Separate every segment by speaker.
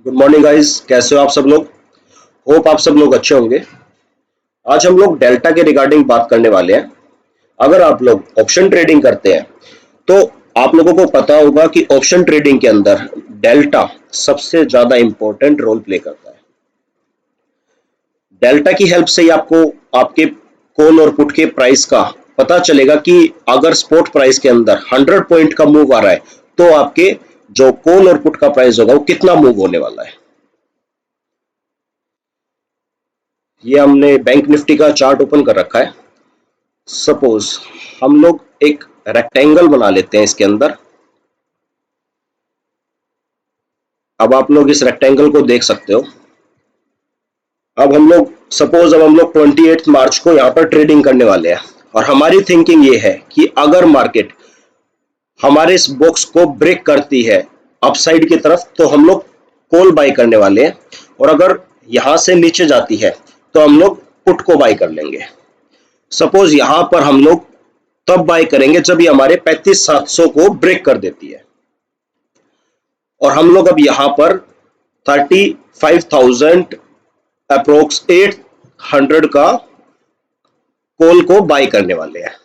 Speaker 1: Good morning guys, कैसे हो आप सब लोग। होप आप सब लोग अच्छे होंगे। आज हम लोग डेल्टा के रिगार्डिंग बात करने वाले हैं। अगर आप लोग ऑप्शन ट्रेडिंग करते हैं तो आप लोगों को पता होगा कि ऑप्शन ट्रेडिंग के अंदर डेल्टा सबसे ज्यादा इंपॉर्टेंट रोल प्ले करता है। डेल्टा की हेल्प से ही आपको आपके कॉल और पुट के प्राइस का पता चलेगा कि अगर स्पॉट प्राइस के अंदर 100 पॉइंट का मूव आ रहा है तो आपके जो कॉल और पुट का प्राइस होगा वो कितना मूव होने वाला है। ये हमने बैंक निफ्टी का चार्ट ओपन कर रखा है। सपोज हम लोग एक रेक्टेंगल बना लेते हैं इसके अंदर। अब आप लोग इस रेक्टेंगल को देख सकते हो। अब हम लोग 28 मार्च को यहाँ पर ट्रेडिंग करने वाले हैं और हमारी थिंकिंग ये है कि अगर मार्केट हमारे इस बॉक्स को ब्रेक करती है अपसाइड की तरफ तो हम लोग कॉल बाय करने वाले हैं, और अगर यहां से नीचे जाती है तो हम लोग पुट को बाय कर लेंगे। सपोज यहां पर हम लोग तब बाय करेंगे जब ये हमारे 35,700 को ब्रेक कर देती है, और हम लोग अब यहां पर 35,000 अप्रोक्स 800 का कॉल को बाय करने वाले हैं।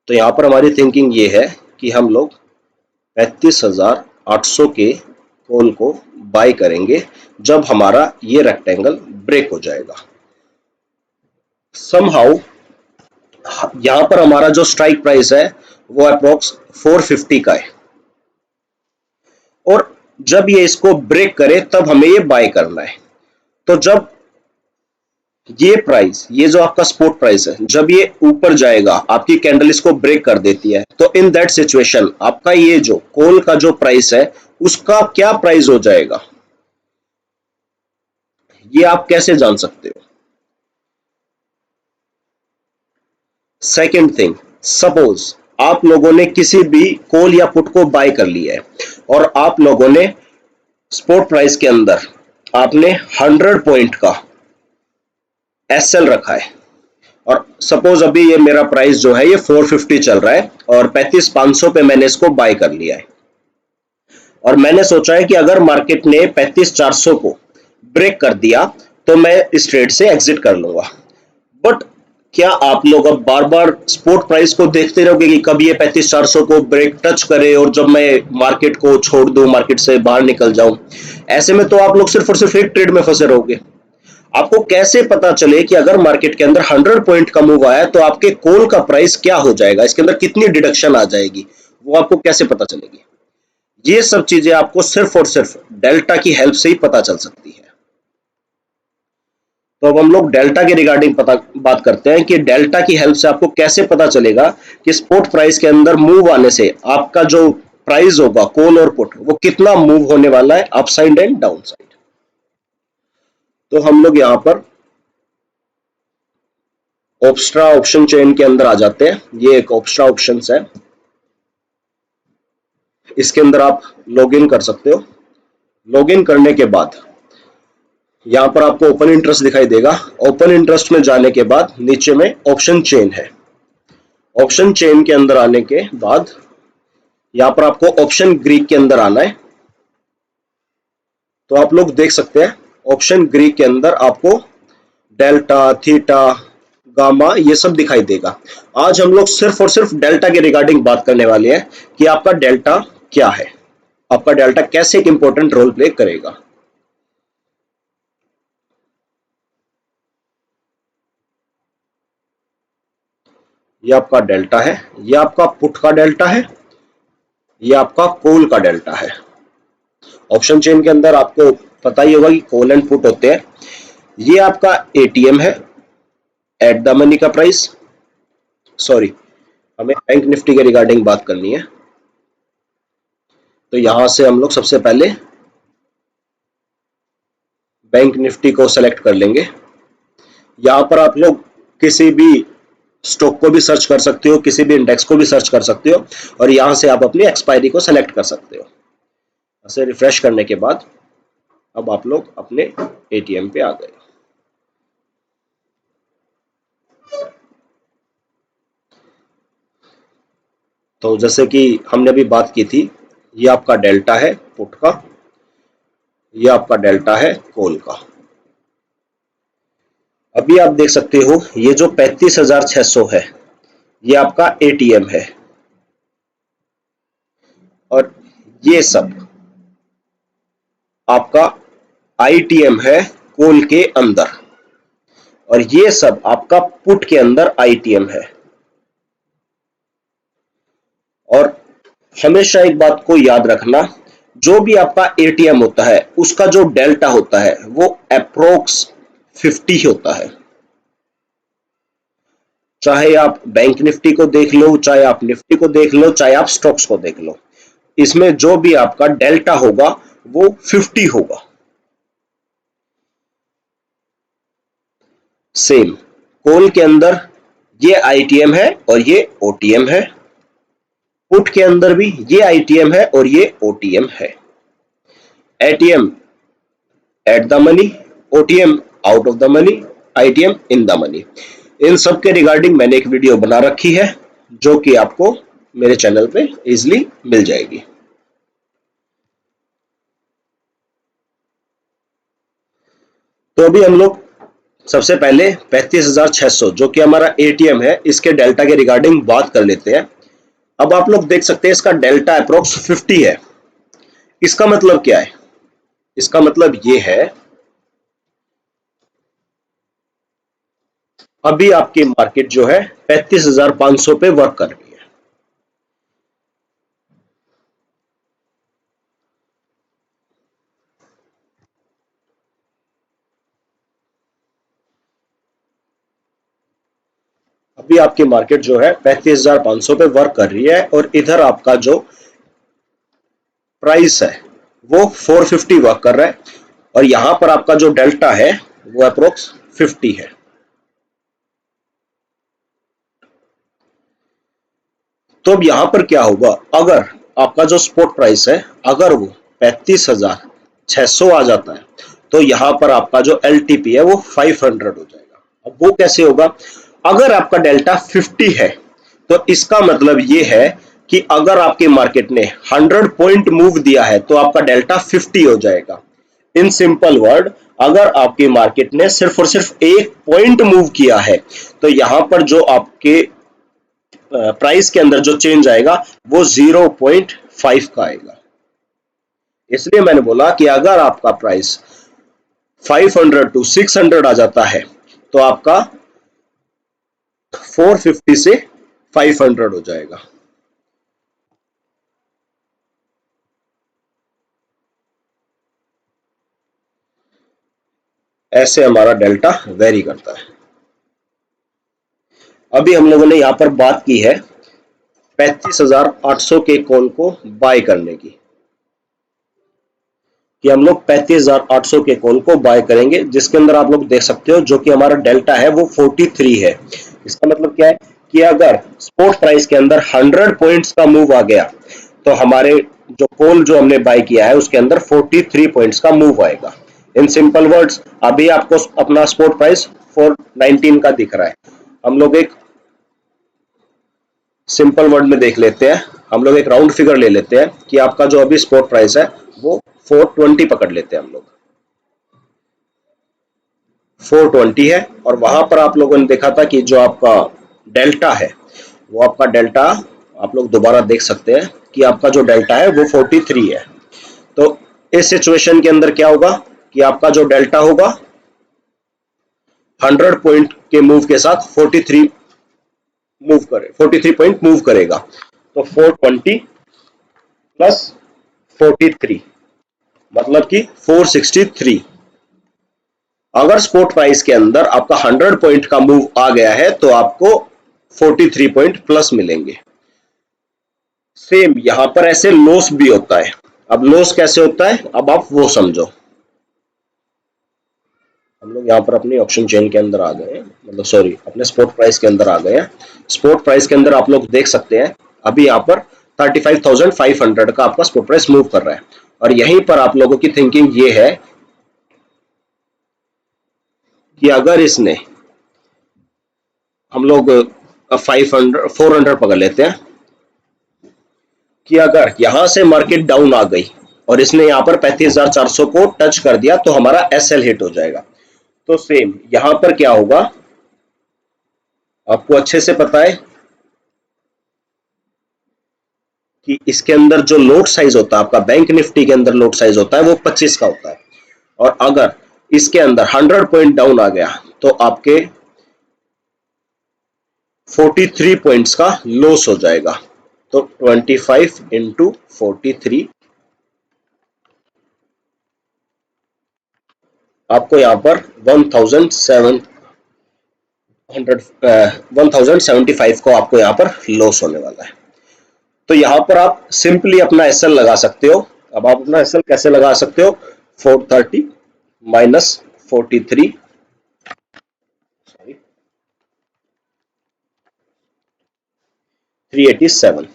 Speaker 1: तो यहां पर हमारी थिंकिंग ये है कि हम लोग 35,800 के कॉल को बाय करेंगे जब हमारा ये रेक्टेंगल ब्रेक हो जाएगा। समहाउ यहां पर हमारा जो स्ट्राइक प्राइस है वो अप्रोक्स 450 का है, और जब ये इसको ब्रेक करे तब हमें ये बाय करना है। तो जब ये प्राइस, ये जो आपका स्पॉट प्राइस है, जब ये ऊपर जाएगा, आपकी कैंडल इसको ब्रेक कर देती है, तो इन दैट सिचुएशन आपका ये जो कॉल का जो प्राइस है उसका क्या प्राइस हो जाएगा, ये आप कैसे जान सकते हो। सेकेंड थिंग, सपोज आप लोगों ने किसी भी कॉल या पुट को बाय कर लिया है और आप लोगों ने स्पॉट प्राइस के अंदर आपने 100 पॉइंट का एसएल रखा है, और सपोज अभी ये मेरा प्राइस जो है ये 450 चल रहा है और 35,500 पे मैंने इसको बाय कर लिया है, और मैंने सोचा है कि अगर मार्केट ने 35,400 को ब्रेक कर दिया तो मैं इस ट्रेड से एग्जिट कर लूंगा। बट क्या आप लोग अब बार बार स्पॉट प्राइस को देखते रहोगे कि कभी ये 35,400 को ब्रेक टच करे और जब मैं मार्केट को छोड़ दूं, मार्केट से बाहर निकल जाऊं? ऐसे में तो आप लोग सिर्फ और सिर्फ एक ट्रेड में फंसे रहोगे। आपको कैसे पता चले कि अगर मार्केट के अंदर 100 पॉइंट का मूव आया तो आपके कॉल का प्राइस क्या हो जाएगा, इसके अंदर कितनी डिडक्शन आ जाएगी, वो आपको कैसे पता चलेगी? ये सब चीजें आपको सिर्फ और सिर्फ डेल्टा की हेल्प से ही पता चल सकती है। तो अब हम लोग डेल्टा के रिगार्डिंग बात करते हैं कि डेल्टा की हेल्प से आपको कैसे पता चलेगा कि स्पॉट प्राइस के अंदर मूव आने से आपका जो प्राइस होगा कॉल और पुट वो कितना मूव होने वाला है, अपसाइड एंड डाउन साइड। तो हम लोग यहां पर ऑप्स्ट्रा ऑप्शन चेन के अंदर आ जाते हैं। ये एक ऑप्स्ट्रा ऑप्शन है, इसके अंदर आप लॉग इन कर सकते हो। लॉग इन करने के बाद यहां पर आपको ओपन इंटरेस्ट दिखाई देगा। ओपन इंटरेस्ट में जाने के बाद नीचे में ऑप्शन चेन है। ऑप्शन चेन के अंदर आने के बाद यहां पर आपको ऑप्शन ग्रीक के अंदर आना है। तो आप लोग देख सकते हैं ऑप्शन ग्रीक के अंदर आपको डेल्टा, थीटा, गामा ये सब दिखाई देगा। आज हम लोग सिर्फ और सिर्फ डेल्टा के रिगार्डिंग बात करने वाले हैं कि आपका डेल्टा क्या है, आपका डेल्टा कैसे एक इंपॉर्टेंट रोल प्ले करेगा। ये आपका डेल्टा है, ये आपका पुट का डेल्टा है, ये आपका कॉल का डेल्टा है। ऑप्शन चेन के अंदर आपको पता ही होगा कि कॉल एंड पुट होते हैं। ये आपका एटीएम है, एट द मनी का प्राइस। सॉरी, हमें बैंक निफ्टी के रिगार्डिंग बात करनी है। तो यहां से हम लोग सबसे पहले बैंक निफ्टी को सेलेक्ट कर लेंगे। यहां पर आप लोग किसी भी स्टॉक को भी सर्च कर सकते हो, किसी भी इंडेक्स को भी सर्च कर सकते हो, और यहां से आप अपनी एक्सपायरी को सेलेक्ट कर सकते हो। ऐसे रिफ्रेश करने के बाद अब आप लोग अपने एटीएम पे आ गए। तो जैसे कि हमने अभी बात की थी, ये आपका डेल्टा है, पुट का, ये आपका डेल्टा है कॉल का। अभी आप देख सकते हो ये जो 35,600 है ये आपका एटीएम है, और ये सब आपका आईटीएम है कॉल के अंदर, और ये सब आपका पुट के अंदर आईटीएम है। और हमेशा एक बात को याद रखना, जो भी आपका एटीएम होता है उसका जो डेल्टा होता है वो अप्रोक्स 50 होता है। चाहे आप बैंक निफ्टी को देख लो, चाहे आप निफ्टी को देख लो, चाहे आप स्टॉक्स को देख लो, इसमें जो भी आपका डेल्टा होगा वो 50 होगा। सेम कॉल के अंदर ये आईटीएम है और ये ओटीएम है, पुट के अंदर भी ये आईटीएम है और ये ओटीएम है। ATM at the money, OTM out of the money, ITM in the money. इन सब के रिगार्डिंग मैंने एक वीडियो बना रखी है जो कि आपको मेरे चैनल पे इजीली मिल जाएगी। तो अभी हम लोग सबसे पहले 35,600 जो कि हमारा एटीएम है इसके डेल्टा के रिगार्डिंग बात कर लेते हैं। अब आप लोग देख सकते हैं इसका डेल्टा अप्रोक्स 50 है। इसका मतलब क्या है? इसका मतलब ये है अभी आपकी मार्केट जो है 35,500 पे वर्क कर रही है। अभी आपकी मार्केट जो है 35,500 पे वर्क कर रही है, और इधर आपका जो प्राइस है वो 450 वर्क कर रहा है, और यहां पर आपका जो डेल्टा है वो अप्रोक्स 50 है। तो अब यहां पर क्या होगा, अगर आपका जो स्पॉट प्राइस है अगर वो 35,600 आ जाता है तो यहां पर आपका जो एलटीपी है वो 500 हो जाएगा। अब वो कैसे होगा? अगर आपका डेल्टा 50 है तो इसका मतलब ये है कि अगर आपकी मार्केट ने 100 पॉइंट मूव दिया है तो आपका डेल्टा 50 हो जाएगा। इन सिंपल वर्ड, अगर आपकी मार्केट ने सिर्फ और सिर्फ एक पॉइंट मूव किया है तो यहां पर जो आपके प्राइस के अंदर जो चेंज आएगा वो 0.5 का आएगा। इसलिए मैंने बोला कि अगर आपका प्राइस 500 टू 600 आ जाता है तो आपका 450 से 500 हो जाएगा। ऐसे हमारा डेल्टा वेरी करता है। अभी हम लोगों ने यहां पर बात की है 35,800 के कॉल को बाय करने की, कि हम लोग 35,800 के कॉल को बाय करेंगे, जिसके अंदर आप लोग देख सकते हो जो कि हमारा डेल्टा है वो 43 है। इसका मतलब क्या है कि अगर स्पॉट प्राइस के अंदर 100 पॉइंट्स का मूव आ गया तो हमारे जो कॉल जो हमने बाय किया है उसके अंदर 43 पॉइंट्स का मूव आएगा। इन सिंपल वर्ड्स, अभी आपको अपना स्पॉट प्राइस 419 का दिख रहा है। हम लोग एक सिंपल वर्ड में देख लेते हैं, हम लोग एक राउंड फिगर ले लेते हैं कि आपका जो अभी स्पॉट प्राइस है वो 420 पकड़ लेते हैं हम लोग। 420 है, और वहां पर आप लोगों ने देखा था कि जो आपका डेल्टा है वो आपका डेल्टा आप लोग दोबारा देख सकते हैं कि आपका जो डेल्टा है वो 43 है। तो इस सिचुएशन के अंदर क्या होगा कि आपका जो डेल्टा होगा 100 पॉइंट के मूव के साथ 43 पॉइंट मूव करेगा। तो 420 प्लस 43 मतलब कि 463। अगर स्पॉट प्राइस के अंदर आपका 100 पॉइंट का मूव आ गया है तो आपको 43 पॉइंट प्लस मिलेंगे। सेम यहां पर ऐसे लॉस भी होता है। अब लॉस कैसे होता है अब आप वो समझो। हम लोग यहाँ पर अपनी ऑप्शन चेन के अंदर आ गए हैं, मतलब सॉरी अपने स्पॉट प्राइस के अंदर आ गए हैं। स्पॉट प्राइस के अंदर आप लोग देख सकते हैं अभी यहाँ पर 35,500 का आपका स्पॉट प्राइस मूव कर रहा है, और यहीं पर आप लोगों की थिंकिंग ये है कि अगर इसने हम लोग 400 पकड़ लेते हैं कि अगर यहां से मार्केट डाउन आ गई और इसने यहाँ पर 35,400 को टच कर दिया तो हमारा SL हिट हो जाएगा। तो सेम यहां पर क्या होगा, आपको अच्छे से पता है कि इसके अंदर जो लोट साइज होता है आपका बैंक निफ्टी के अंदर लोट साइज होता है वो 25 का होता है, और अगर इसके अंदर 100 पॉइंट डाउन आ गया तो आपके 43 पॉइंट्स का लॉस हो जाएगा। तो 25 इंटू 43 आपको यहां पर 1075 को आपको यहां पर लॉस होने वाला है। तो यहां पर आप सिंपली अपना SL लगा सकते हो। अब आप अपना SL कैसे लगा सकते हो, 430 माइनस 43 387,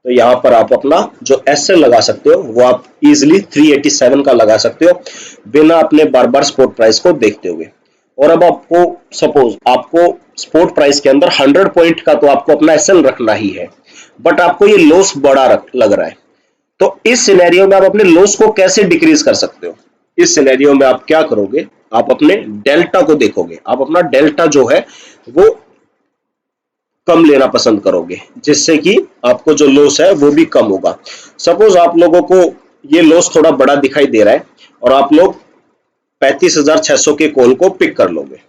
Speaker 1: तो यहां पर आप अपना जो SL लगा सकते हो वो आप इजिली 387 का लगा सकते हो बिना अपने बार बार स्पॉट प्राइस को देखते हुए। और अब आपको सपोज आपको स्पॉट प्राइस के अंदर 100 पॉइंट का तो आपको अपना SL रखना ही है, बट आपको ये लॉस बड़ा लग रहा है, तो इस सिनेरियो में आप अपने लॉस को कैसे डिक्रीज कर सकते हो। इस सिनेरियो में आप क्या करोगे, आप अपने डेल्टा को देखोगे, आप अपना डेल्टा जो है वो कम लेना पसंद करोगे, जिससे कि आपको जो लॉस है वो भी कम होगा। सपोज आप लोगों को ये लॉस थोड़ा बड़ा दिखाई दे रहा है और आप लोग 35,600 के कॉल को पिक कर लोगे।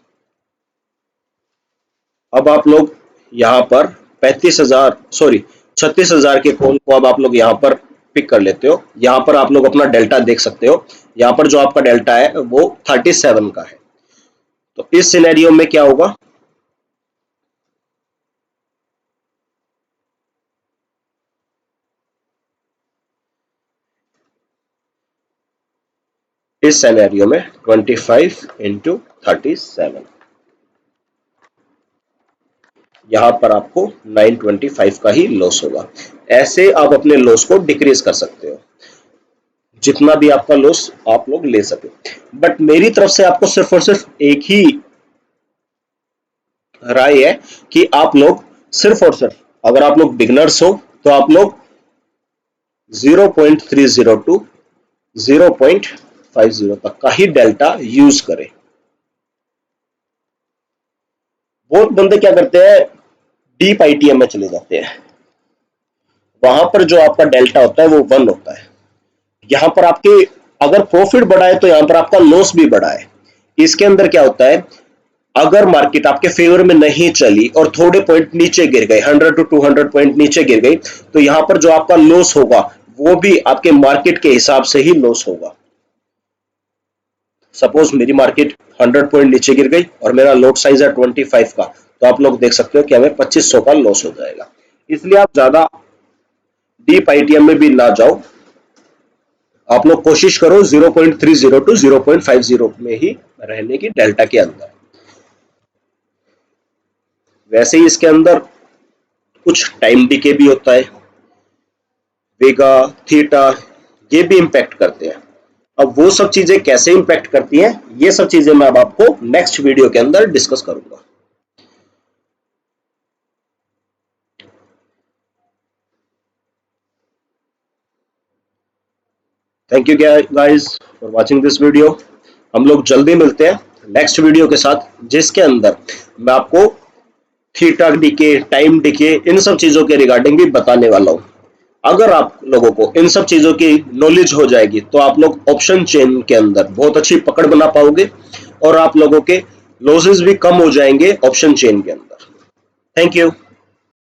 Speaker 1: अब आप लोग यहां पर 36,000 के कॉल को अब आप लोग यहां पर पिक कर लेते हो। यहां पर आप लोग अपना डेल्टा देख सकते हो, यहां पर जो आपका डेल्टा है वो 37 का है। तो इस सिनेरियो में क्या होगा, इस सिनेरियो में 25 इंटू 37, यहां पर आपको 925 का ही लॉस होगा। ऐसे आप अपने लॉस को डिक्रीज कर सकते हो, जितना भी आपका लॉस आप लोग ले सके। बट मेरी तरफ से आपको सिर्फ और सिर्फ एक ही राय है कि आप लोग सिर्फ और सिर्फ, अगर आप लोग बिगनर्स हो तो आप लोग 0.302 0.50 तक का ही डेल्टा यूज करें। बहुत बंदे क्या करते हैं, डीप ITM में चले जाते हैं, वहां पर जो आपका डेल्टा होता है वो 1 होता है। यहां पर आपके अगर प्रॉफिट बढ़ा है तो यहां पर आपका लॉस भी बढ़ा है। इसके अंदर क्या होता है, अगर मार्केट आपके फेवर में नहीं चली और थोड़े पॉइंट नीचे गिर गए, 100 to 200 पॉइंट नीचे गिर गई, तो यहां पर जो आपका लॉस होगा वो भी आपके मार्केट के हिसाब से ही लॉस होगा। सपोज मेरी मार्केट 100 पॉइंट नीचे गिर गई और मेरा लॉट साइज है 25 का, तो आप लोग देख सकते हो कि हमें 2500 का लॉस हो जाएगा। इसलिए आप ज्यादा डीप ITM में भी ना जाओ, आप लोग कोशिश करो 0.30 to 0.50 में ही रहने की डेल्टा के अंदर। वैसे ही इसके अंदर कुछ टाइम डिके भी होता है, वेगा, थीटा, ये भी इंपैक्ट करते हैं। अब वो सब चीजें कैसे इंपैक्ट करती हैं, ये सब चीजें मैं अब आपको नेक्स्ट वीडियो के अंदर डिस्कस करूंगा। Thank you guys for watching this video. हम लोग जल्दी मिलते हैं नेक्स्ट वीडियो के साथ, जिसके अंदर मैं आपको थीटा डिके, टाइम डिके, इन सब चीजों के रिगार्डिंग भी बताने वाला हूं। अगर आप लोगों को इन सब चीजों की नॉलेज हो जाएगी तो आप लोग ऑप्शन चेन के अंदर बहुत अच्छी पकड़ बना पाओगे और आप लोगों के लॉसेस भी कम हो जाएंगे ऑप्शन चेन के अंदर। Thank you.